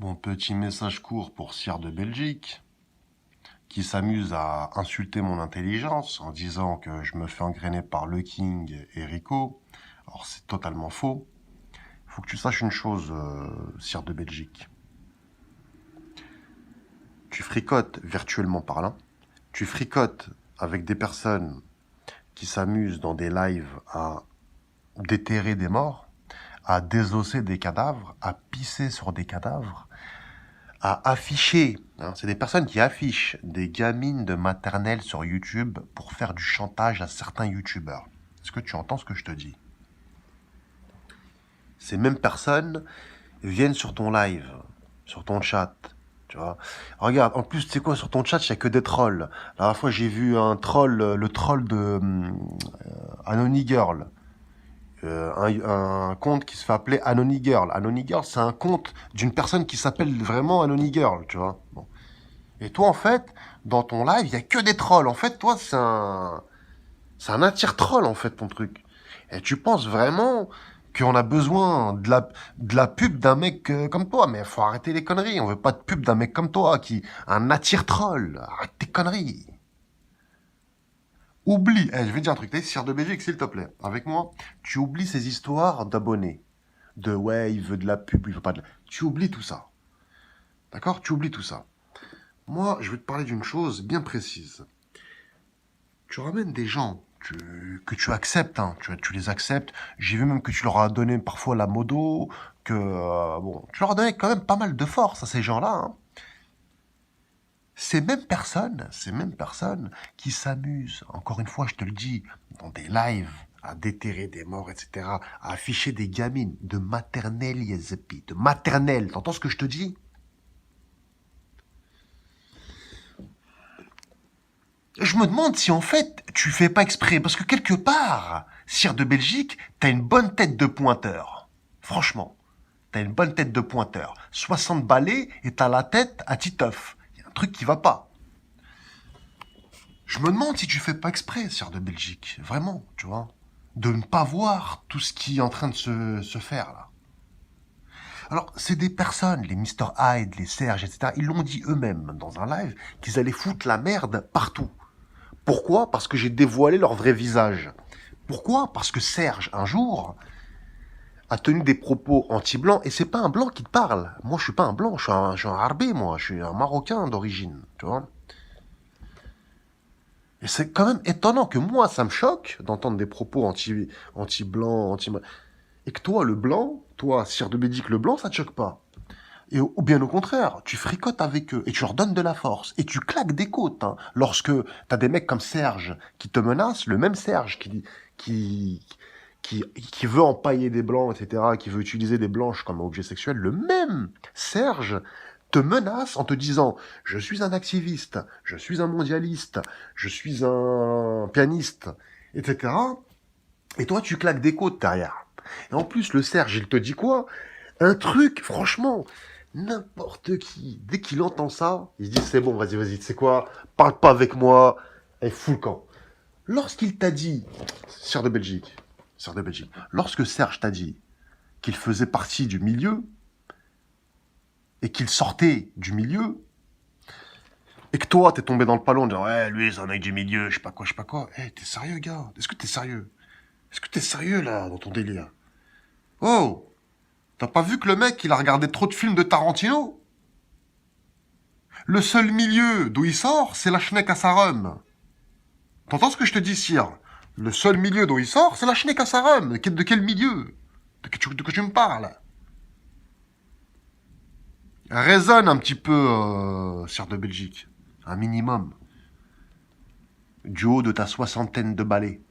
Mon petit message court pour Sire de Belgique, qui s'amuse à insulter mon intelligence en disant que je me fais engrainer par le King et Rico. Alors c'est totalement faux. Faut que tu saches une chose, Sire de Belgique. Tu fricotes virtuellement parlant. Tu fricotes avec des personnes qui s'amusent dans des lives à déterrer des morts, à désosser des cadavres, à pisser sur des cadavres, à afficher, hein, c'est des personnes qui affichent des gamines de maternelle sur YouTube pour faire du chantage à certains YouTubeurs. Est-ce que tu entends ce que je te dis? Ces mêmes personnes viennent sur ton live, sur ton chat, tu vois. Regarde, en plus, tu sais quoi, sur ton chat, il n'y a que des trolls. La dernière fois, j'ai vu un troll, le troll de Anony Girl. Un compte qui se fait appeler Anony Girl. Anony Girl, c'est un compte d'une personne qui s'appelle vraiment Anony Girl, tu vois. Bon. Et toi, en fait, dans ton live, il y a que des trolls. En fait, toi, c'est un attire-troll, en fait, ton truc. Et tu penses vraiment qu'on a besoin de la pub d'un mec comme toi. Mais faut arrêter les conneries. On veut pas de pub d'un mec comme toi, un attire-troll. Arrête tes conneries. Oublie, je vais te dire un truc, t'es Sire de Belgique, s'il te plaît. Avec moi, tu oublies ces histoires d'abonnés. De ouais, il veut de la pub, il veut pas de la... Tu oublies tout ça. D'accord? Tu oublies tout ça. Moi, je vais te parler d'une chose bien précise. Tu ramènes des gens que tu acceptes, hein, tu les acceptes. J'ai vu même que tu leur as donné parfois la modo, que bon, tu leur as donné quand même pas mal de force à ces gens-là. Hein. Ces mêmes personnes qui s'amusent, encore une fois, je te le dis, dans des lives, à déterrer des morts, etc., à afficher des gamines de maternelle, Yezepi, de maternelle. T'entends ce que je te dis? Je me demande si en fait tu fais pas exprès, parce que quelque part, Sire de Belgique, t'as une bonne tête de pointeur. Franchement, t'as une bonne tête de pointeur. 60 balais et t'as la tête à Titeuf. Il y a un truc qui va pas. Je me demande si tu fais pas exprès, Sire de Belgique. Vraiment, tu vois. De ne pas voir tout ce qui est en train de se faire là. Alors, c'est des personnes, les Mr. Hyde, les Serge, etc. Ils l'ont dit eux-mêmes dans un live qu'ils allaient foutre la merde partout. Pourquoi? Parce que j'ai dévoilé leur vrai visage. Pourquoi? Parce que Serge, un jour, a tenu des propos anti-blancs, et c'est pas un blanc qui te parle. Moi, je suis pas un blanc, je suis un harbé, moi, je suis un Marocain d'origine, tu vois. Et c'est quand même étonnant que moi, ça me choque d'entendre des propos anti-blancs, et que toi, le blanc, toi, Sire de Bédic, le blanc, ça te choque pas. Et ou bien au contraire, tu fricotes avec eux et tu leur donnes de la force et tu claques des côtes. Hein, lorsque t'as des mecs comme Serge qui te menacent, le même Serge qui, qui veut empailler des blancs, etc., qui veut utiliser des blanches comme objet sexuel, le même Serge te menace en te disant je suis un activiste, je suis un mondialiste, je suis un pianiste, etc. Et toi, tu claques des côtes derrière. Et en plus, le Serge, il te dit quoi? Un truc, franchement, n'importe qui, dès qu'il entend ça, il se dit c'est bon, vas-y, tu sais quoi, parle pas avec moi, et fous le camp. Lorsqu'il t'a dit, Sire de Belgique, lorsque Serge t'a dit qu'il faisait partie du milieu, et qu'il sortait du milieu, et que toi, t'es tombé dans le panneau en disant, ouais, lui, c'est un mec du milieu, je sais pas quoi, t'es sérieux, gars? Est-ce que t'es sérieux? Est-ce que t'es sérieux, là, dans ton délire? Oh! T'as pas vu que le mec, il a regardé trop de films de Tarantino? Le seul milieu d'où il sort, c'est la schneck à sa rhum. T'entends ce que je te dis, Sire? Le seul milieu d'où il sort, c'est la schneck à sa rhum. De quel milieu? De que tu me parles? Raisonne un petit peu, Sire de Belgique. Un minimum. Du haut de ta soixantaine de balais.